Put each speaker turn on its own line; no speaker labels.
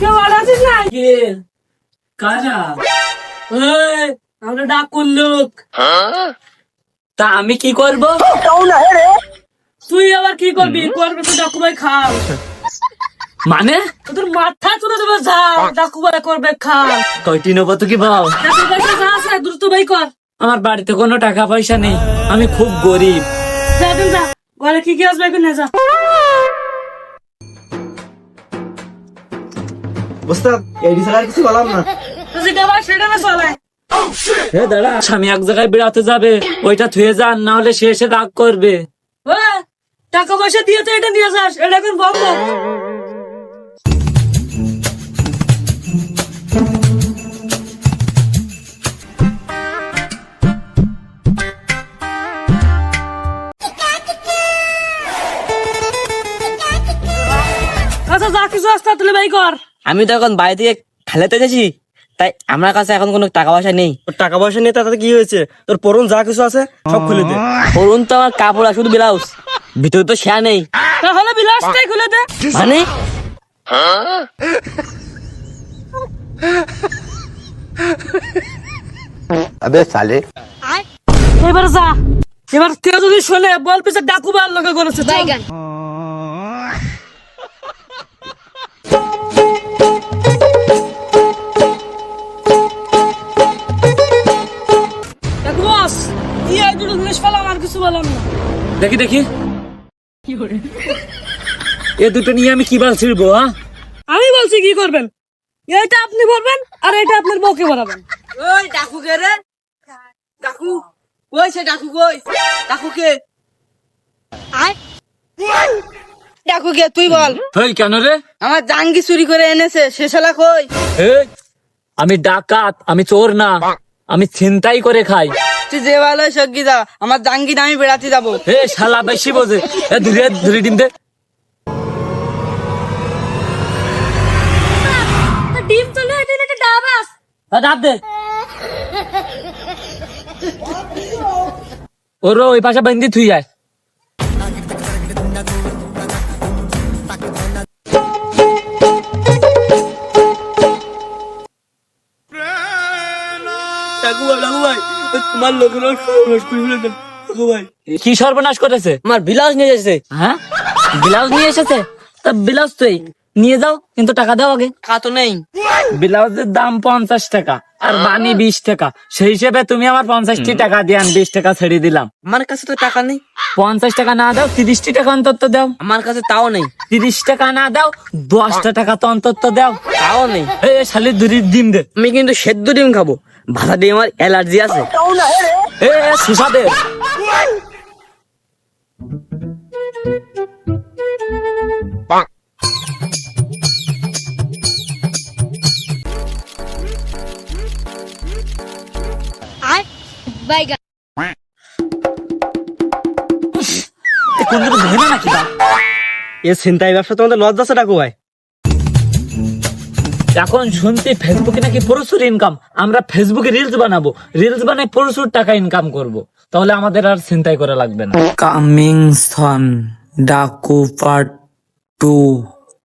কেউ আছিস না? কারা? আমরা ডাকুর লোক। তা আমি কি করবো? তুই আবার কি করবি? করবি তো ডাকু ভাই খাও। মানে তোর মাথা তুলে দেবো। যা ডাকু ভাই করবে খাও। কয়টি নেবো তো কি ভাও? দ্রুত ভাই কর। আমার বাড়িতে কোনো টাকা পয়সা নেই, আমি খুব গরিব। যা যা ঘরে কি কি আসবে এখন যা।
কিছু বললাম না।
দাঁড়া, স্বামী এক জায়গায় বেড়াতে যাবে, ওইটা থুয়ে যান, না হলে সে এসে রাগ করবে। টাকা পয়সা দিয়ে তো এটা নিয়ে যাস, এটা এখন বন্ধ। আচ্ছা যা কিছু আসতে তুলে ভাই কর।
আমি তো এখন বাড়ি থেকে খেলাতে গেছি, তাই আমার কাছে এখন কোনো টাকা পয়সা নেই।
টাকা পয়সা নিয়ে তাতে কি হয়েছে? তোর পরন যা কিছু আছে সব খুলে দে।
পরুন তো আমার কাপড়, শুধু ব্লাউজ, ভিতরে তো শেয়া নেই।
তাহলে বিলাসটাই খুলে দে।
মানে
अबे साले
এবার যা, এবার কেউ যদি শোনে বল পিছে ডাকুবার লোকে করেছে। দেখি দেখি এ দুটো নিয়ে আমি কি বাল ছিড়বো? আমি বলছি কি করবেন, এইটা আপনি ভরবেন আর এটা আপনার বউকে ভরাবেন।
ওই ডাকু কে রে? ডাকু কই? সে ডাকু কই? ডাকু কে? ডাকু কে তুই বল।
এই কেন রে?
আমার জাঙ্গি চুরি করে এনেছে, সে শালা কই?
এই আমি ডাকাত, আমি চোর না, আমি ছিনতাই করে খাই।
তুই যে ভালো সঙ্গী যা, আমার জাঙ্গি আমি বেড়াতে যাবো।
এ শালা বেশি বোঝে। এ ধীরে ধীরে ডিম দে। ডিম তো না, এটা একটা ডাব আস। ডাব দে। ওর ওই পাশে বন্দি থুই যায়।
তোমার লোকের
কি সর্বনাশ করেছে?
আমার ব্লাউজ নিয়ে এসেছে।
হ্যাঁ ব্লাউজ নিয়ে এসেছে? তা ব্লাউজ তুই নিয়ে যাও, কিন্তু টাকা দাও আগে।
টাকা তো নেই।
ব্লাউজের দাম 50 টাকা আর বানি 20 টাকা, সেই হিসেবে তুমি আমার 50টি টাকা দিয়ে 20 টাকা ছেড়ে দিলাম।
আমার কাছে তো টাকা নেই।
50 টাকা না দাও 30টি টাকা অন্তত দাও।
আমার কাছে তাও নেই।
30 টাকা না দাও 10টা টাকা তো অন্তত দাও।
তাও নেই।
এই শালি দুরি ডিম দে।
আমি কিন্তু সেদ্ধ ডিম খাবো, ভাষা দিয়ে আমার অ্যালার্জি আছে।
এ সুসা দে।
এ ছিনতাই ব্যবসা তোমাদের লজ্জা আছে ডাকু ভাই?
এখন শুনছি ফেসবুকে নাকি প্রচুর ইনকাম, আমরা ফেসবুকে রিলস বানাবো, রিলস বানাই প্রচুর টাকা ইনকাম করব, তাহলে আমাদের আর চিন্তাই করা লাগবে না। Coming soon Daku part 2।